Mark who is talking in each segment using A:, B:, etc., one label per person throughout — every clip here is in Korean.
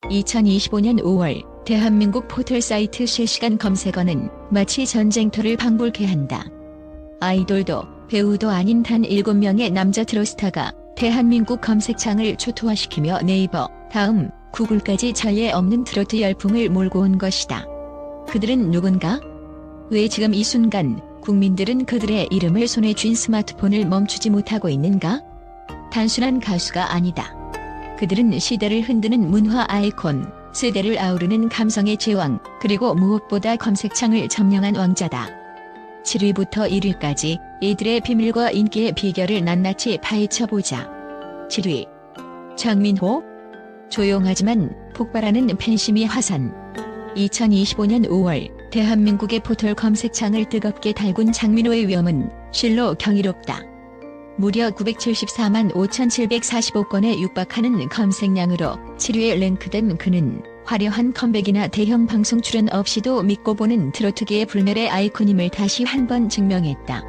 A: 2025년 5월 대한민국 포털 사이트 실시간 검색어는 마치 전쟁터를 방불케 한다. 아이돌도 배우도 아닌 단 7명의 남자 트로스타가 대한민국 검색창을 초토화시키며 네이버, 다음, 구글까지 전례 없는 트로트 열풍을 몰고 온 것이다. 그들은 누군가? 왜 지금 이 순간 국민들은 그들의 이름을 손에 쥔 스마트폰을 멈추지 못하고 있는가? 단순한 가수가 아니다. 그들은 시대를 흔드는 문화 아이콘, 세대를 아우르는 감성의 제왕, 그리고 무엇보다 검색창을 점령한 왕자다. 7위부터 1위까지 이들의 비밀과 인기의 비결을 낱낱이 파헤쳐보자. 7위. 장민호? 조용하지만 폭발하는 팬심이 화산. 2025년 5월 대한민국의 포털 검색창을 뜨겁게 달군 장민호의 위엄은 실로 경이롭다. 무려 974만 5,745건에 육박하는 검색량으로 7위에 랭크된 그는 화려한 컴백이나 대형 방송 출연 없이도 믿고 보는 트로트계의 불멸의 아이콘임을 다시 한 번 증명했다.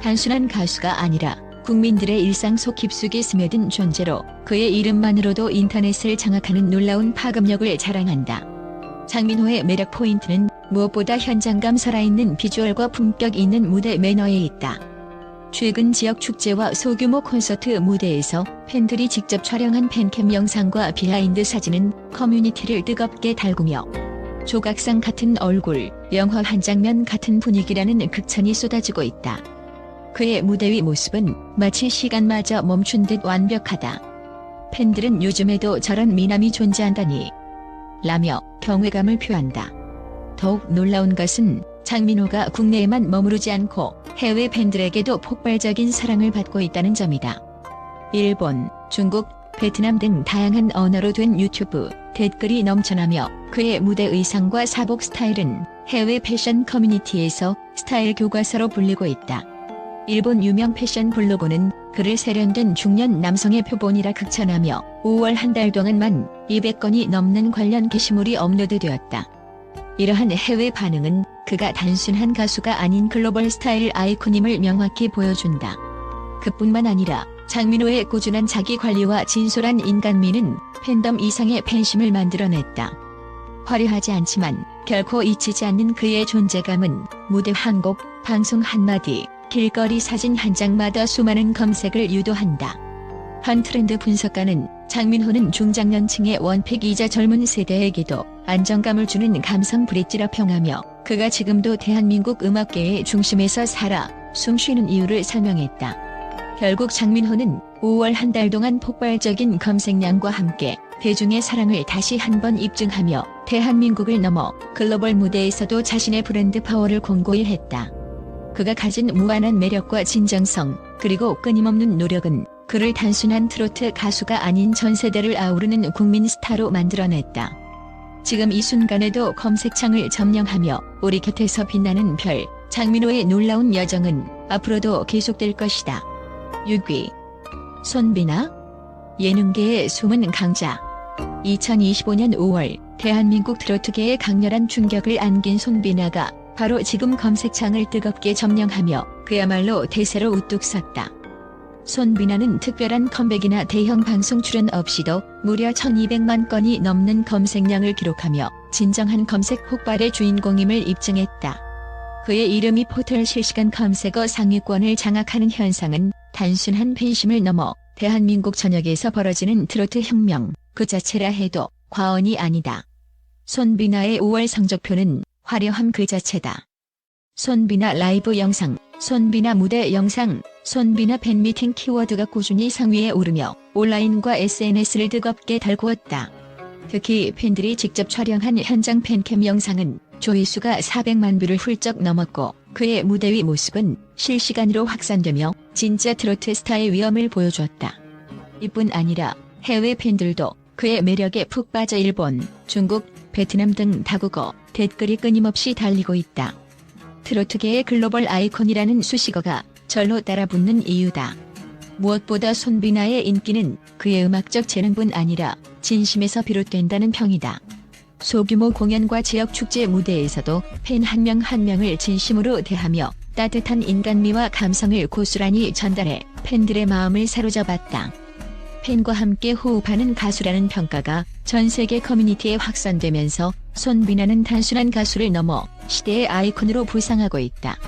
A: 단순한 가수가 아니라 국민들의 일상 속 깊숙이 스며든 존재로 그의 이름만으로도 인터넷을 장악하는 놀라운 파급력을 자랑한다. 장민호의 매력 포인트는 무엇보다 현장감 살아있는 비주얼과 품격 있는 무대 매너에 있다. 최근 지역 축제와 소규모 콘서트 무대에서 팬들이 직접 촬영한 팬캠 영상과 비하인드 사진은 커뮤니티를 뜨겁게 달구며 조각상 같은 얼굴, 영화 한 장면 같은 분위기라는 극찬이 쏟아지고 있다. 그의 무대 위 모습은 마치 시간마저 멈춘 듯 완벽하다. 팬들은 요즘에도 저런 미남이 존재한다니 라며 경외감을 표한다. 더욱 놀라운 것은 장민호가 국내에만 머무르지 않고 해외 팬들에게도 폭발적인 사랑을 받고 있다는 점이다. 일본, 중국, 베트남 등 다양한 언어로 된 유튜브 댓글이 넘쳐나며 그의 무대 의상과 사복 스타일은 해외 패션 커뮤니티에서 스타일 교과서로 불리고 있다. 일본 유명 패션 블로그는 그를 세련된 중년 남성의 표본이라 극찬하며 5월 한 달 동안만 200건이 넘는 관련 게시물이 업로드되었다. 이러한 해외 반응은 그가 단순한 가수가 아닌 글로벌 스타일 아이콘임을 명확히 보여준다. 그뿐만 아니라 장민호의 꾸준한 자기관리와 진솔한 인간미는 팬덤 이상의 팬심을 만들어냈다. 화려하지 않지만 결코 잊히지 않는 그의 존재감은 무대 한 곡, 방송 한마디, 길거리 사진 한 장마다 수많은 검색을 유도한다. 한 트렌드 분석가는 장민호는 중장년층의 원픽이자 젊은 세대에게도 안정감을 주는 감성 브릿지라 평하며 그가 지금도 대한민국 음악계의 중심에서 살아 숨쉬는 이유를 설명했다. 결국 장민호는 5월 한 달 동안 폭발적인 검색량과 함께 대중의 사랑을 다시 한번 입증하며 대한민국을 넘어 글로벌 무대에서도 자신의 브랜드 파워를 공고히 했다. 그가 가진 무한한 매력과 진정성, 그리고 끊임없는 노력은 그를 단순한 트로트 가수가 아닌 전 세대를 아우르는 국민 스타로 만들어냈다. 지금 이 순간에도 검색창을 점령하며 우리 곁에서 빛나는 별, 장민호의 놀라운 여정은 앞으로도 계속될 것이다. 6위. 손비나? 예능계의 숨은 강자. 2025년 5월 대한민국 트로트계에 강렬한 충격을 안긴 손비나가 바로 지금 검색창을 뜨겁게 점령하며 그야말로 대세로 우뚝 섰다. 손비나는 특별한 컴백이나 대형 방송 출연 없이도 무려 1200만 건이 넘는 검색량을 기록하며 진정한 검색 폭발의 주인공임을 입증했다. 그의 이름이 포털 실시간 검색어 상위권을 장악하는 현상은 단순한 팬심을 넘어 대한민국 전역에서 벌어지는 트로트 혁명 그 자체라 해도 과언이 아니다. 손비나의 5월 성적표는 화려함 그 자체다. 손비나 라이브 영상, 손비나 무대 영상, 손비나 팬미팅 키워드가 꾸준히 상위에 오르며 온라인과 SNS를 뜨겁게 달구었다. 특히 팬들이 직접 촬영한 현장 팬캠 영상은 조회수가 400만 뷰를 훌쩍 넘었고 그의 무대 위 모습은 실시간으로 확산되며 진짜 트로트 스타의 위엄을 보여주었다. 이뿐 아니라 해외 팬들도 그의 매력에 푹 빠져 일본, 중국, 베트남 등 다국어 댓글이 끊임없이 달리고 있다. 트로트계의 글로벌 아이콘이라는 수식어가 절로 따라붙는 이유다. 무엇보다 손비나의 인기는 그의 음악적 재능뿐 아니라 진심에서 비롯된다는 평이다. 소규모 공연과 지역 축제 무대에서도 팬 한 명 한 명을 진심으로 대하며 따뜻한 인간미와 감성을 고스란히 전달해 팬들의 마음을 사로잡았다. 팬과 함께 호흡하는 가수라는 평가가 전 세계 커뮤니티에 확산되면서 손비나는 단순한 가수를 넘어 시대의 아이콘으로 부상하고 있다.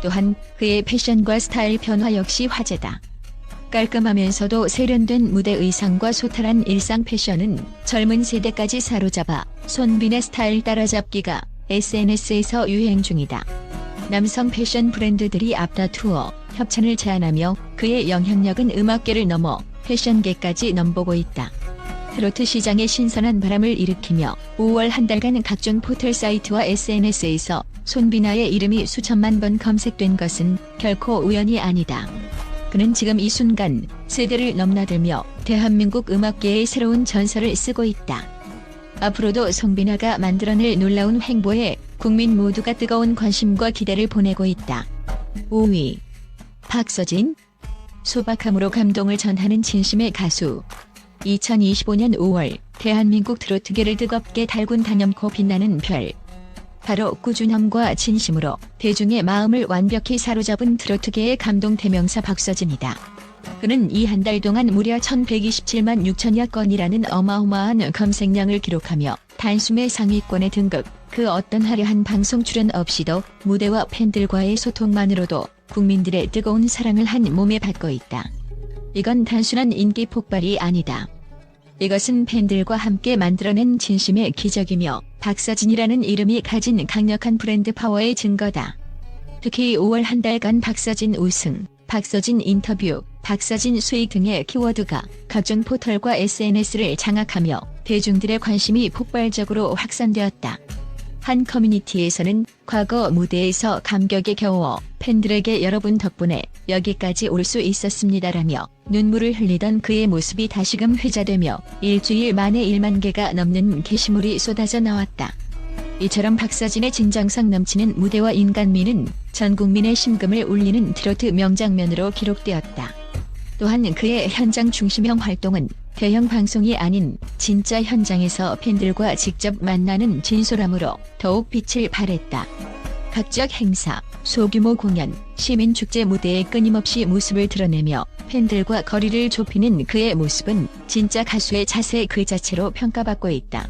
A: 또한 그의 패션과 스타일 변화 역시 화제다. 깔끔하면서도 세련된 무대 의상과 소탈한 일상 패션은 젊은 세대까지 사로잡아 손빈의 스타일 따라잡기가 SNS에서 유행 중이다. 남성 패션 브랜드들이 앞다투어 협찬을 제안하며 그의 영향력은 음악계를 넘어 패션계까지 넘보고 있다. 트로트 시장에 신선한 바람을 일으키며 5월 한 달간 각종 포털 사이트와 SNS에서 손비나의 이름이 수천만 번 검색된 것은 결코 우연이 아니다. 그는 지금 이 순간 세대를 넘나들며 대한민국 음악계의 새로운 전설을 쓰고 있다. 앞으로도 손비나가 만들어낼 놀라운 행보에 국민 모두가 뜨거운 관심과 기대를 보내고 있다. 5위. 박서진. 소박함으로 감동을 전하는 진심의 가수. 2025년 5월 대한민국 트로트계를 뜨겁게 달군 단연코 빛나는 별. 바로 꾸준함과 진심으로 대중의 마음을 완벽히 사로잡은 트로트계의 감동 대명사 박서진이다. 그는 이 한 달 동안 무려 1127만 6천여 건이라는 어마어마한 검색량을 기록하며 단숨에 상위권에 등극, 그 어떤 화려한 방송 출연 없이도 무대와 팬들과의 소통만으로도 국민들의 뜨거운 사랑을 한 몸에 받고 있다. 이건 단순한 인기 폭발이 아니다. 이것은 팬들과 함께 만들어낸 진심의 기적이며 박서진이라는 이름이 가진 강력한 브랜드 파워의 증거다. 특히 5월 한 달간 박서진 우승, 박서진 인터뷰, 박서진 수익 등의 키워드가 각종 포털과 SNS를 장악하며 대중들의 관심이 폭발적으로 확산되었다. 한 커뮤니티에서는 과거 무대에서 감격에 겨워 팬들에게 여러분 덕분에 여기까지 올 수 있었습니다라며 눈물을 흘리던 그의 모습이 다시금 회자되며 일주일 만에 1만 개가 넘는 게시물이 쏟아져 나왔다. 이처럼 박서진의 진정성 넘치는 무대와 인간미는 전 국민의 심금을 울리는 트로트 명장면으로 기록되었다. 또한 그의 현장 중심형 활동은 대형 방송이 아닌 진짜 현장에서 팬들과 직접 만나는 진솔함으로 더욱 빛을 발했다. 각적 행사, 소규모 공연, 시민축제 무대에 끊임없이 모습을 드러내며 팬들과 거리를 좁히는 그의 모습은 진짜 가수의 자세 그 자체로 평가받고 있다.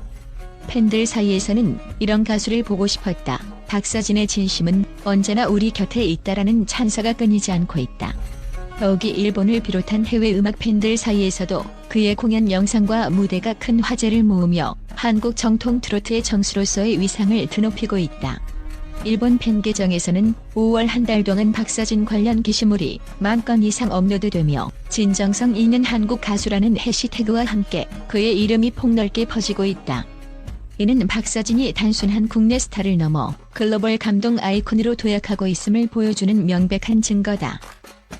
A: 팬들 사이에서는 이런 가수를 보고 싶었다. 박서진의 진심은 언제나 우리 곁에 있다라는 찬사가 끊이지 않고 있다. 더욱이 일본을 비롯한 해외 음악 팬들 사이에서도 그의 공연 영상과 무대가 큰 화제를 모으며 한국 정통 트로트의 정수로서의 위상을 드높이고 있다. 일본 팬 계정에서는 5월 한 달 동안 박서진 관련 게시물이 10,000 건 이상 업로드되며 진정성 있는 한국 가수라는 해시태그와 함께 그의 이름이 폭넓게 퍼지고 있다. 이는 박서진이 단순한 국내 스타를 넘어 글로벌 감동 아이콘으로 도약하고 있음을 보여주는 명백한 증거다.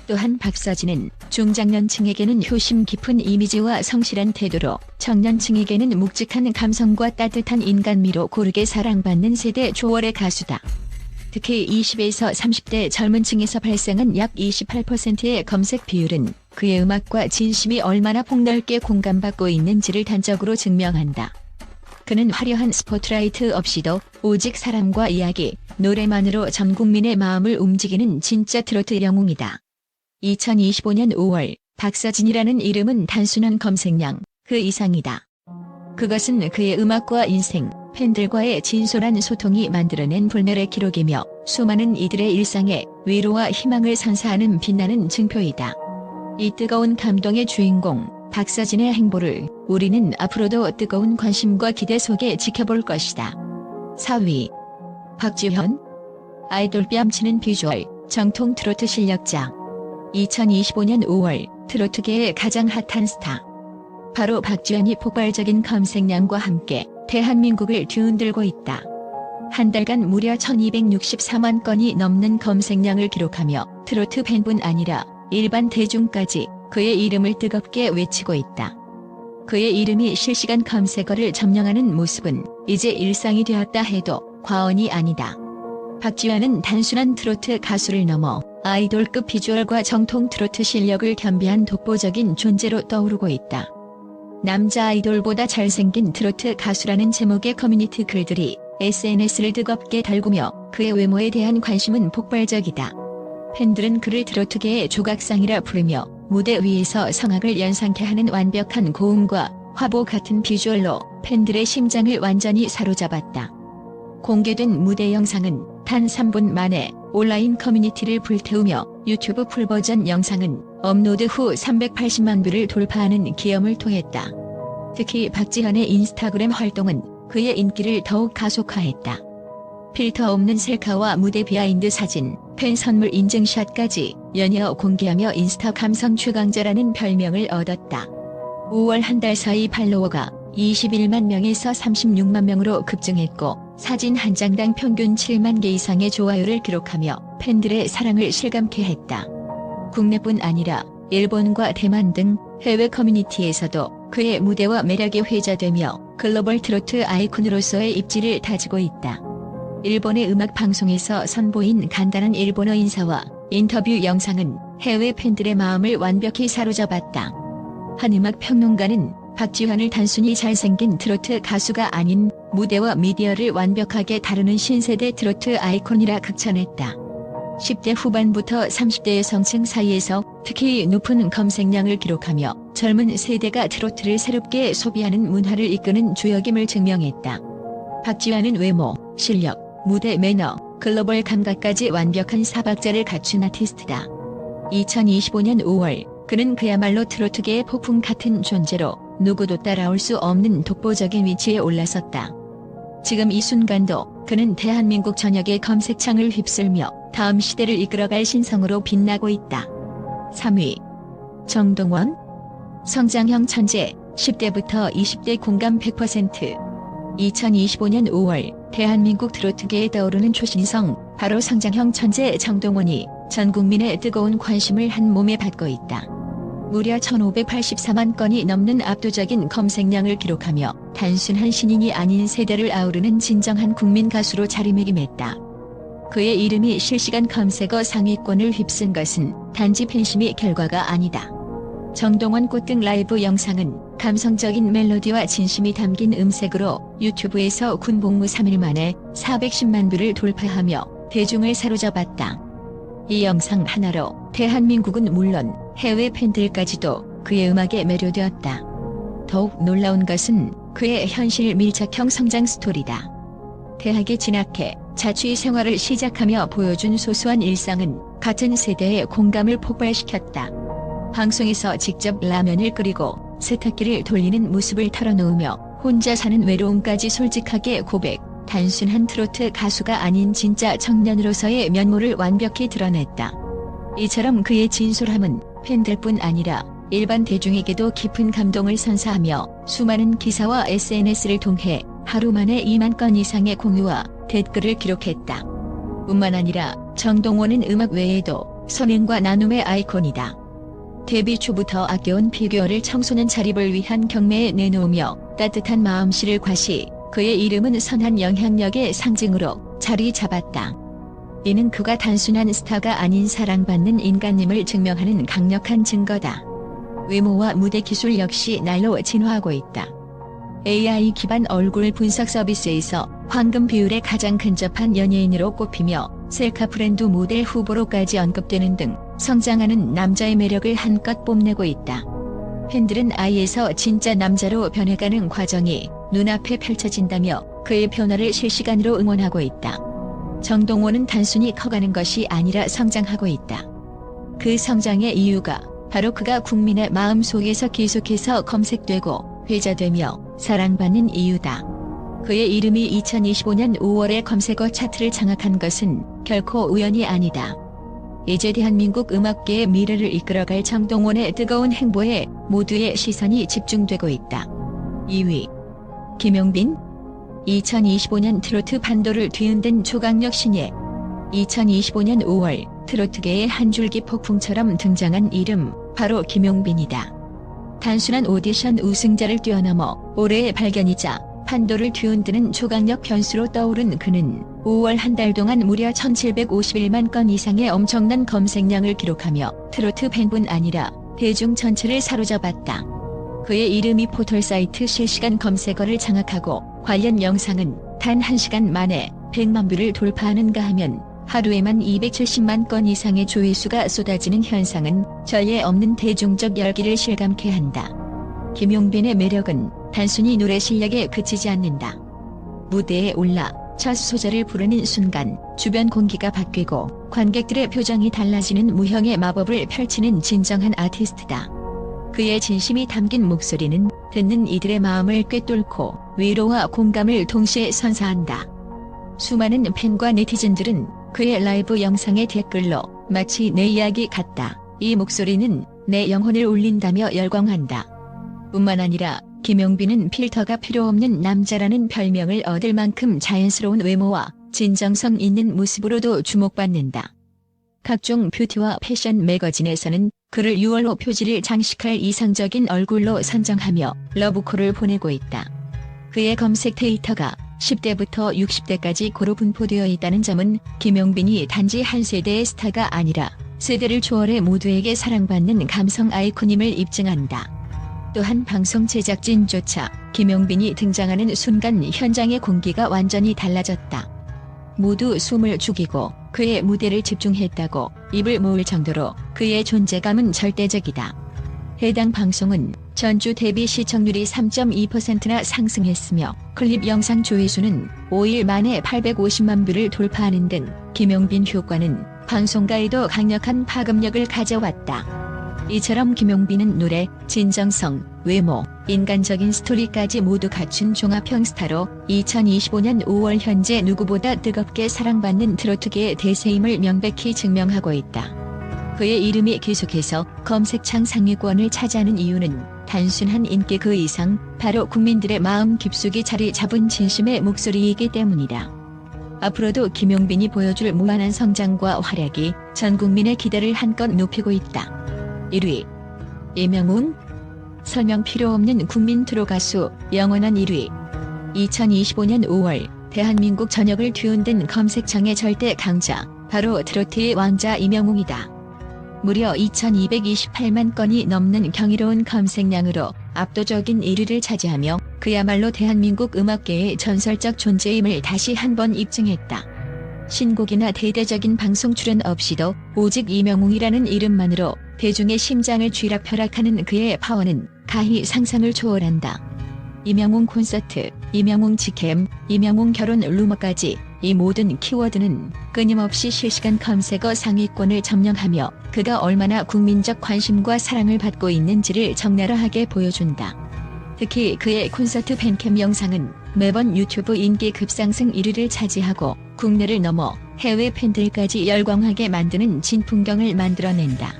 A: 또한 박서진은 중장년층에게는 효심 깊은 이미지와 성실한 태도로 청년층에게는 묵직한 감성과 따뜻한 인간미로 고르게 사랑받는 세대 초월의 가수다. 특히 20에서 30대 젊은 층에서 발생한 약 28%의 검색 비율은 그의 음악과 진심이 얼마나 폭넓게 공감받고 있는지를 단적으로 증명한다. 그는 화려한 스포트라이트 없이도 오직 사람과 이야기, 노래만으로 전 국민의 마음을 움직이는 진짜 트로트 영웅이다. 2025년 5월 박서진이라는 이름은 단순한 검색량 그 이상이다. 그것은 그의 음악과 인생, 팬들과의 진솔한 소통이 만들어낸 불멸의 기록이며 수많은 이들의 일상에 위로와 희망을 선사하는 빛나는 증표이다. 이 뜨거운 감동의 주인공 박서진의 행보를 우리는 앞으로도 뜨거운 관심과 기대 속에 지켜볼 것이다. 4위. 박지현. 아이돌 뺨치는 비주얼, 정통 트로트 실력자. 2025년 5월 트로트계의 가장 핫한 스타. 바로 박지현이 폭발적인 검색량과 함께 대한민국을 뒤흔들고 있다. 한 달간 무려 1264만 건이 넘는 검색량을 기록하며 트로트 팬뿐 아니라 일반 대중까지 그의 이름을 뜨겁게 외치고 있다. 그의 이름이 실시간 검색어를 점령하는 모습은 이제 일상이 되었다 해도 과언이 아니다. 박지현은 단순한 트로트 가수를 넘어 아이돌급 비주얼과 정통 트로트 실력을 겸비한 독보적인 존재로 떠오르고 있다. 남자 아이돌보다 잘생긴 트로트 가수라는 제목의 커뮤니티 글들이 SNS를 뜨겁게 달구며 그의 외모에 대한 관심은 폭발적이다. 팬들은 그를 트로트계의 조각상이라 부르며 무대 위에서 성악을 연상케 하는 완벽한 고음과 화보 같은 비주얼로 팬들의 심장을 완전히 사로잡았다. 공개된 무대 영상은 단 3분 만에 온라인 커뮤니티를 불태우며 유튜브 풀버전 영상은 업로드 후 380만 뷰를 돌파하는 기염을 토했다. 특히 박지현의 인스타그램 활동은 그의 인기를 더욱 가속화했다. 필터 없는 셀카와 무대 비하인드 사진, 팬 선물 인증샷까지 연이어 공개하며 인스타 감성 최강자라는 별명을 얻었다. 5월 한 달 사이 팔로워가 21만 명에서 36만 명으로 급증했고 사진 한 장당 평균 7만 개 이상의 좋아요를 기록하며 팬들의 사랑을 실감케 했다. 국내뿐 아니라 일본과 대만 등 해외 커뮤니티에서도 그의 무대와 매력이 회자되며 글로벌 트로트 아이콘으로서의 입지를 다지고 있다. 일본의 음악 방송에서 선보인 간단한 일본어 인사와 인터뷰 영상은 해외 팬들의 마음을 완벽히 사로잡았다. 한 음악 평론가는 박지현을 단순히 잘생긴 트로트 가수가 아닌 무대와 미디어를 완벽하게 다루는 신세대 트로트 아이콘이라 극찬했다. 10대 후반부터 30대 여성층 사이에서 특히 높은 검색량을 기록하며 젊은 세대가 트로트를 새롭게 소비하는 문화를 이끄는 주역임을 증명했다. 박지현은 외모, 실력, 무대 매너, 글로벌 감각까지 완벽한 사박자를 갖춘 아티스트다. 2025년 5월 그는 그야말로 트로트계의 폭풍 같은 존재로 누구도 따라올 수 없는 독보적인 위치에 올라섰다. 지금 이 순간도 그는 대한민국 전역의 검색창을 휩쓸며 다음 시대를 이끌어갈 신성으로 빛나고 있다. 3위. 정동원. 성장형 천재, 10대부터 20대 공감 100%. 2025년 5월 대한민국 트로트계에 떠오르는 초신성, 바로 성장형 천재 정동원이 전 국민의 뜨거운 관심을 한 몸에 받고 있다. 무려 1584만 건이 넘는 압도적인 검색량을 기록하며 단순한 신인이 아닌 세대를 아우르는 진정한 국민 가수로 자리매김했다. 그의 이름이 실시간 검색어 상위권을 휩쓴 것은 단지 팬심의 결과가 아니다. 정동원 꽃등 라이브 영상은 감성적인 멜로디와 진심이 담긴 음색으로 유튜브에서 군 복무 3일 만에 410만 뷰를 돌파하며 대중을 사로잡았다. 이 영상 하나로 대한민국은 물론 해외 팬들까지도 그의 음악에 매료되었다. 더욱 놀라운 것은 그의 현실 밀착형 성장 스토리다. 대학에 진학해 자취 생활을 시작하며 보여준 소소한 일상은 같은 세대의 공감을 폭발시켰다. 방송에서 직접 라면을 끓이고 세탁기를 돌리는 모습을 털어놓으며 혼자 사는 외로움까지 솔직하게 고백, 단순한 트로트 가수가 아닌 진짜 청년으로서의 면모를 완벽히 드러냈다. 이처럼 그의 진솔함은 팬들뿐 아니라 일반 대중에게도 깊은 감동을 선사하며 수많은 기사와 SNS를 통해 하루 만에 2만 건 이상의 공유와 댓글을 기록했다. 뿐만 아니라 정동원은 음악 외에도 선행과 나눔의 아이콘이다. 데뷔 초부터 아껴온 피규어를 청소년 자립을 위한 경매에 내놓으며 따뜻한 마음씨를 과시, 그의 이름은 선한 영향력의 상징으로 자리 잡았다. 이는 그가 단순한 스타가 아닌 사랑받는 인간임을 증명하는 강력한 증거다. 외모와 무대 기술 역시 날로 진화하고 있다. AI 기반 얼굴 분석 서비스에서 황금 비율에 가장 근접한 연예인으로 꼽히며 셀카 브랜드 모델 후보로까지 언급되는 등 성장하는 남자의 매력을 한껏 뽐내고 있다. 팬들은 아이에서 진짜 남자로 변해가는 과정이 눈앞에 펼쳐진다며 그의 변화를 실시간으로 응원하고 있다. 정동원은 단순히 커가는 것이 아니라 성장하고 있다. 그 성장의 이유가 바로 그가 국민의 마음속에서 계속해서 검색되고 회자되며 사랑받는 이유다. 그의 이름이 2025년 5월에 검색어 차트를 장악한 것은 결코 우연이 아니다. 이제 대한민국 음악계의 미래를 이끌어갈 정동원의 뜨거운 행보에 모두의 시선이 집중되고 있다. 2위. 김용빈. 2025년 트로트 판도를 뒤흔든 초강력 신예. 2025년 5월 트로트계의 한 줄기 폭풍처럼 등장한 이름, 바로 김용빈이다. 단순한 오디션 우승자를 뛰어넘어 올해의 발견이자 판도를 뒤흔드는 초강력 변수로 떠오른 그는 5월 한 달 동안 무려 1751만 건 이상의 엄청난 검색량을 기록하며 트로트 팬뿐 아니라 대중 전체를 사로잡았다. 그의 이름이 포털사이트 실시간 검색어를 장악하고 관련 영상은 단 1시간 만에 100만 뷰를 돌파하는가 하면 하루에만 270만 건 이상의 조회수가 쏟아지는 현상은 전례 없는 대중적 열기를 실감케 한다. 김용빈의 매력은 단순히 노래 실력에 그치지 않는다. 무대에 올라 첫 소절을 부르는 순간 주변 공기가 바뀌고 관객들의 표정이 달라지는 무형의 마법을 펼치는 진정한 아티스트다. 그의 진심이 담긴 목소리는 듣는 이들의 마음을 꿰뚫고 위로와 공감을 동시에 선사한다. 수많은 팬과 네티즌들은 그의 라이브 영상의 댓글로 마치 내 이야기 같다. 이 목소리는 내 영혼을 울린다며 열광한다. 뿐만 아니라 김용빈은 필터가 필요 없는 남자라는 별명을 얻을 만큼 자연스러운 외모와 진정성 있는 모습으로도 주목받는다. 각종 뷰티와 패션 매거진에서는 그를 6월호 표지를 장식할 이상적인 얼굴로 선정하며 러브콜을 보내고 있다. 그의 검색 데이터가 10대부터 60대까지 고루 분포되어 있다는 점은 김용빈이 단지 한 세대의 스타가 아니라 세대를 초월해 모두에게 사랑받는 감성 아이콘임을 입증한다. 또한 방송 제작진조차 김용빈이 등장하는 순간 현장의 공기가 완전히 달라졌다. 모두 숨을 죽이고 그의 무대를 집중했다고 입을 모을 정도로 그의 존재감은 절대적이다. 해당 방송은 전주 대비 시청률이 3.2%나 상승했으며 클립 영상 조회수는 5일 만에 850만 뷰를 돌파하는 등 김용빈 효과는 방송가에도 강력한 파급력을 가져왔다. 이처럼 김용빈은 노래, 진정성, 외모, 인간적인 스토리까지 모두 갖춘 종합형 스타로 2025년 5월 현재 누구보다 뜨겁게 사랑받는 트로트계의 대세임을 명백히 증명하고 있다. 그의 이름이 계속해서 검색창 상위권을 차지하는 이유는 단순한 인기 그 이상 바로 국민들의 마음 깊숙이 자리 잡은 진심의 목소리이기 때문이다. 앞으로도 김용빈이 보여줄 무한한 성장과 활약이 전 국민의 기대를 한껏 높이고 있다. 1위 이명웅. 설명 필요 없는 국민 트로 가수 영원한 1위. 2025년 5월 대한민국 전역을 뒤흔든 검색창의 절대 강자 바로 트로트의 왕자 이명웅이다. 무려 2228만 건이 넘는 경이로운 검색량으로 압도적인 1위를 차지하며 그야말로 대한민국 음악계의 전설적 존재임을 다시 한번 입증했다. 신곡이나 대대적인 방송 출연 없이도 오직 이명웅이라는 이름만으로 대중의 심장을 쥐락펴락하는 그의 파워는 가히 상상을 초월한다. 이명웅 콘서트, 이명웅 직캠, 이명웅 결혼 루머까지 이 모든 키워드는 끊임없이 실시간 검색어 상위권을 점령하며 그가 얼마나 국민적 관심과 사랑을 받고 있는지를 적나라하게 보여준다. 특히 그의 콘서트 팬캠 영상은 매번 유튜브 인기 급상승 1위를 차지하고 국내를 넘어 해외 팬들까지 열광하게 만드는 진풍경을 만들어낸다.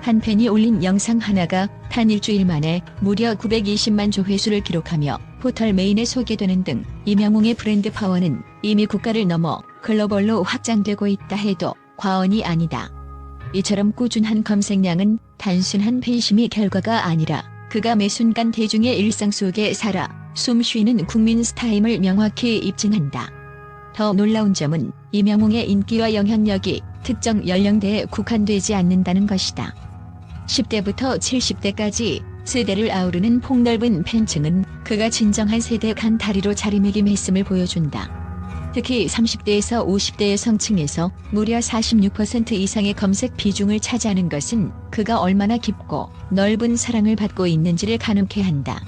A: 한 팬이 올린 영상 하나가 단 일주일 만에 무려 920만 조회수를 기록하며 포털 메인에 소개되는 등 이명웅의 브랜드 파워는 이미 국가를 넘어 글로벌로 확장되고 있다 해도 과언이 아니다. 이처럼 꾸준한 검색량은 단순한 팬심이 결과가 아니라 그가 매 순간 대중의 일상 속에 살아 숨 쉬는 국민 스타임을 명확히 입증한다. 더 놀라운 점은 이명웅의 인기와 영향력이 특정 연령대에 국한되지 않는다는 것이다. 10대부터 70대까지 세대를 아우르는 폭넓은 팬층은 그가 진정한 세대 간 다리로 자리매김했음을 보여준다. 특히 30대에서 50대의 성층에서 무려 46% 이상의 검색 비중을 차지하는 것은 그가 얼마나 깊고 넓은 사랑을 받고 있는지를 가늠케 한다.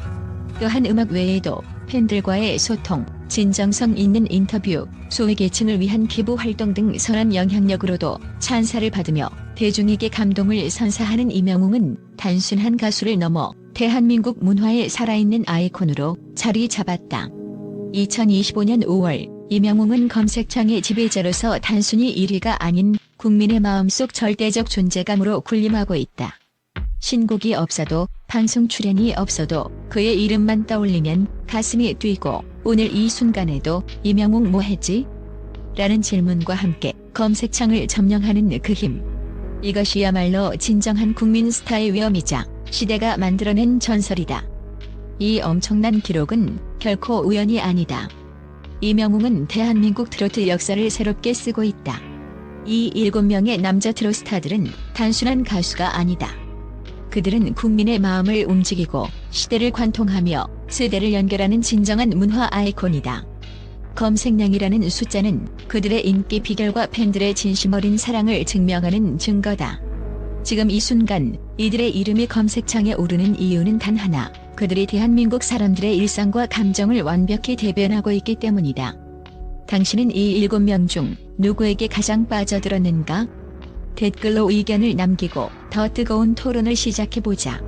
A: 또한 음악 외에도 팬들과의 소통, 진정성 있는 인터뷰, 소외계층을 위한 기부 활동 등 선한 영향력으로도 찬사를 받으며 대중에게 감동을 선사하는 이명웅은 단순한 가수를 넘어 대한민국 문화의 살아있는 아이콘으로 자리 잡았다. 2025년 5월 이명웅은 검색창의 지배자로서 단순히 1위가 아닌 국민의 마음속 절대적 존재감으로 군림하고 있다. 신곡이 없어도 방송 출연이 없어도 그의 이름만 떠올리면 가슴이 뛰고 오늘 이 순간에도 이명웅 뭐 했지? 라는 질문과 함께 검색창을 점령하는 그 힘. 이것이야말로 진정한 국민 스타의 위엄이자 시대가 만들어낸 전설이다. 이 엄청난 기록은 결코 우연이 아니다. 이명웅은 대한민국 트로트 역사를 새롭게 쓰고 있다. 이 7명의 남자 트로트 스타들은 단순한 가수가 아니다. 그들은 국민의 마음을 움직이고 시대를 관통하며 세대를 연결하는 진정한 문화 아이콘이다. 검색량이라는 숫자는 그들의 인기 비결과 팬들의 진심 어린 사랑을 증명하는 증거다. 지금 이 순간 이들의 이름이 검색창에 오르는 이유는 단 하나, 그들이 대한민국 사람들의 일상과 감정을 완벽히 대변하고 있기 때문이다. 당신은 이 7명 중 누구에게 가장 빠져들었는가? 댓글로 의견을 남기고 더 뜨거운 토론을 시작해보자.